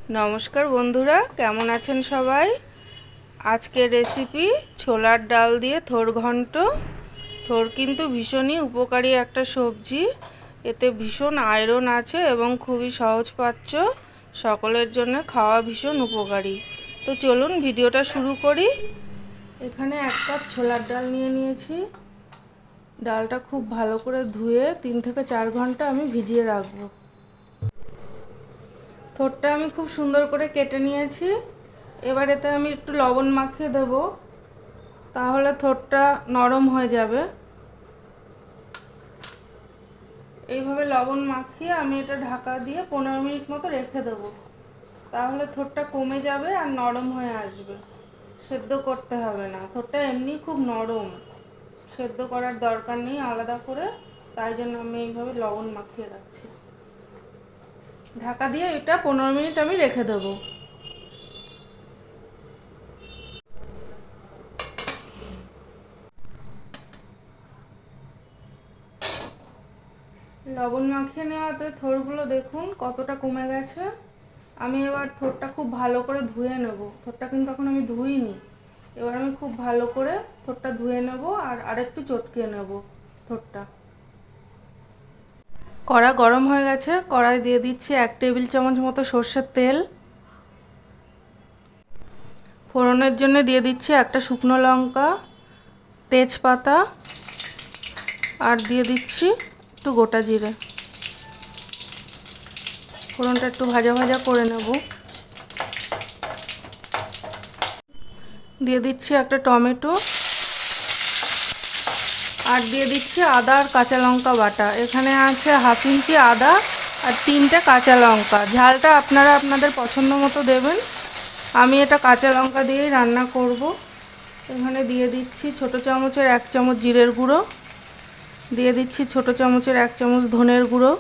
नमस्कार बंधुरा केमन आছেন सबाई। आजकेर रेसिपि छोलार डाल दिए थोर घंट। थोर किन्तु भीषण उपकारी एक सब्जी, एते भीषण आयरन आछे एबं खूबই सहजपाच्य, सकलेर जन्य खावा भीषण उपकारी। तो चलुन भिडियोटा शुरू करी। एखाने एक कप छोलार डाल निये निয়েছি। डालटा खूब भालो करे धुए 3 থেকে 4 घंटा आमी भिजिए राखबो। थोरटा आमी खूब सुंदर करे केटे निয়েছি। एबार एते आमी एकटु लवण माखिए देब, ताहले थोरटा नरम हये जाबे। এইভাবে লবণ মাখিয়ে আমি এটা ঢাকা দিয়ে 15 মিনিট মতো রেখে দেব, তাহলে থোরটা কমে যাবে আর নরম হয়ে আসবে। সেদ্ধ করতে হবে না, থোরটা এমনি খুব নরম, সেদ্ধ করার দরকার নেই আলাদা করে। তাই জন্য আমি এইভাবে লবণ মাখিয়ে রাখছি। ঢাকা দিয়ে এটা 15 মিনিট আমি রেখে দেব। লবণ মাখিয়ে নেওয়াতে থোরগুলো দেখুন কতটা কমে গেছে। আমি এবার থোরটা খুব ভালো করে ধুয়ে নেব। থোরটা কিন্তু এখন আমি ধুইনি। এবার আমি খুব ভালো করে থোরটা ধুয়ে নেব আর আরেকটু চটকিয়ে নেব থোরটা। কড়া গরম হয়ে গেছে, কড়াই দিয়ে দিচ্ছি 1 টেবিল চামচ মতো সরষের তেল। ফোড়নের জন্য দিয়ে দিচ্ছি একটা শুকনো লঙ্কা, তেজপাতা আর দিয়ে দিচ্ছি একটু গোটা জিরে। ফোড়নটা একটু ভাজা ভাজা করে নেব। দিয়ে দিচ্ছি একটা টমেটো আর দিয়ে দিচ্ছি আদা আর কাঁচা লঙ্কা বাটা। এখানে আছে হাফ ইঞ্চি আদা আর 3টে কাঁচা লঙ্কা। ঝালটা আপনারা আপনাদের পছন্দ মতো দেবেন। আমি এটা কাঁচা লঙ্কা দিয়েই রান্না করব। এখানে দিয়ে দিচ্ছি ছোট চামচের 1 চামচ জিরের গুঁড়ো, দিয়ে দিচ্ছি ছোট চামচের 1 চামচ ধনের গুঁড়ো,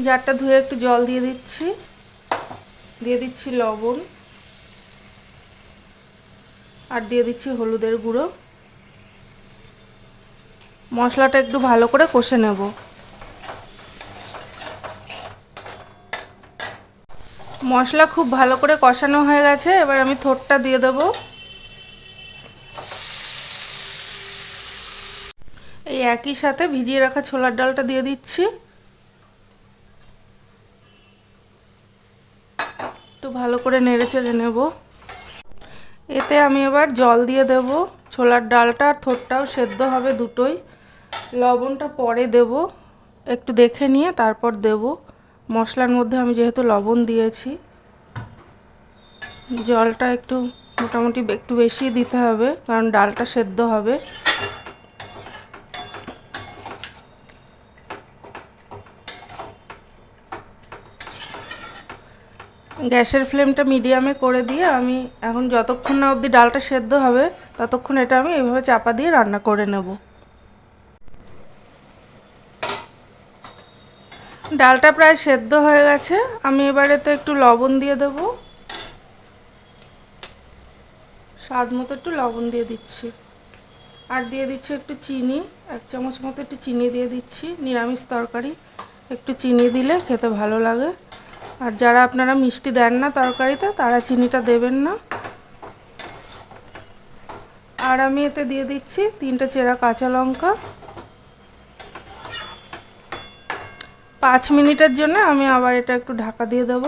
জারটা ধুয়ে একটু জল দিয়ে দিচ্ছি, দিয়ে দিচ্ছি লবণ আর দিয়ে দিচ্ছি হলুদের গুঁড়ো। মশলাটা একটু ভালো করে কষে নেব। মশলা খুব ভালো করে কষানো হয়ে গেছে, এবার আমি থোরটা দিয়ে দেব। এই একই সাথে ভিজিয়ে রাখা ছোলার ডালটা দিয়ে দিচ্ছি। একটু ভালো করে নেড়ে চেড়ে নেব। এতে আমি এবার জল দিয়ে দেব। ছোলার ডালটা আর থোরটাও সেদ্ধ হবে দুটোই। লবণটা পরে দেব, একটু দেখে নিয়ে তারপর দেব। মশলার মধ্যে আমি যেহেতু লবণ দিয়েছি, জলটা একটু মোটামুটি একটু বেশি দিতে হবে, কারণ ডালটা সেদ্ধ হবে। গ্যাসের ফ্লেমটা মিডিয়ামে করে দিয়ে আমি এখন যতক্ষণ না অবধি ডালটা সেদ্ধ হবে ততক্ষণ এটা আমি এইভাবে চাপা দিয়ে রান্না করে নেব। ডালটা প্রায় সেদ্ধ হয়ে গেছে। আমি এবারে তো একটু লবণ দিয়ে দেব, স্বাদ মতো একটু লবণ দিয়ে দিচ্ছি। আর দিয়ে দিচ্ছি একটু চিনি, 1 চামচ মতো একটু চিনি দিয়ে দিচ্ছি। নিরামিষ তরকারি একটু চিনি দিলে খেতে ভালো লাগে। আর যারা আপনারা মিষ্টি দেন না তরকারিতে, তারা চিনিটা দেবেন না। আর আমি এতে দিয়ে দিচ্ছি 3টে চেরা কাঁচা লঙ্কা। 5 মিনিটের জন্য আমি আবার এটা একটু ঢাকা দিয়ে দেব।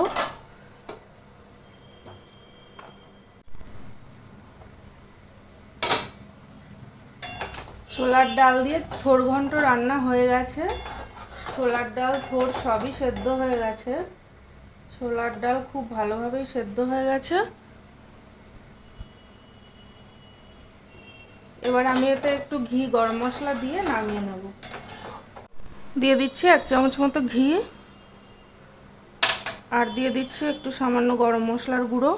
ছোলার ডাল দিয়ে থোর ঘন্ট রান্না হয়ে গেছে। ছোলার ডাল থোর সবই সেদ্ধ হয়ে গেছে। ছোলার ডাল খুব ভালোভাবেই সেদ্ধ হয়ে গেছে। এবার আমি এতে একটু ঘি গরম মশলা দিয়ে নামিয়ে নেব। দিয়ে দিচ্ছি 1 চামচ মতো ঘি আর দিয়ে দিচ্ছি একটু সামান্য গরম মশলার গুঁড়ো।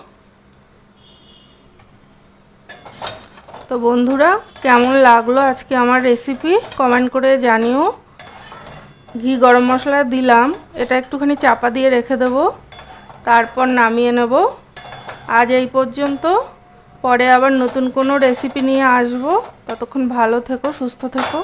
তো বন্ধুরা, কেমন লাগলো আজকে আমার রেসিপি কমেন্ট করে জানিও। ঘি গরম মশলা দিলাম, এটা একটুখানি চাপা দিয়ে রেখে দেব, তারপর নামিয়ে নেব। আজ এই পর্যন্ত, পরে আবার নতুন কোনো রেসিপি নিয়ে আসবো। ততক্ষণ ভালো থেকো, সুস্থ থেকো।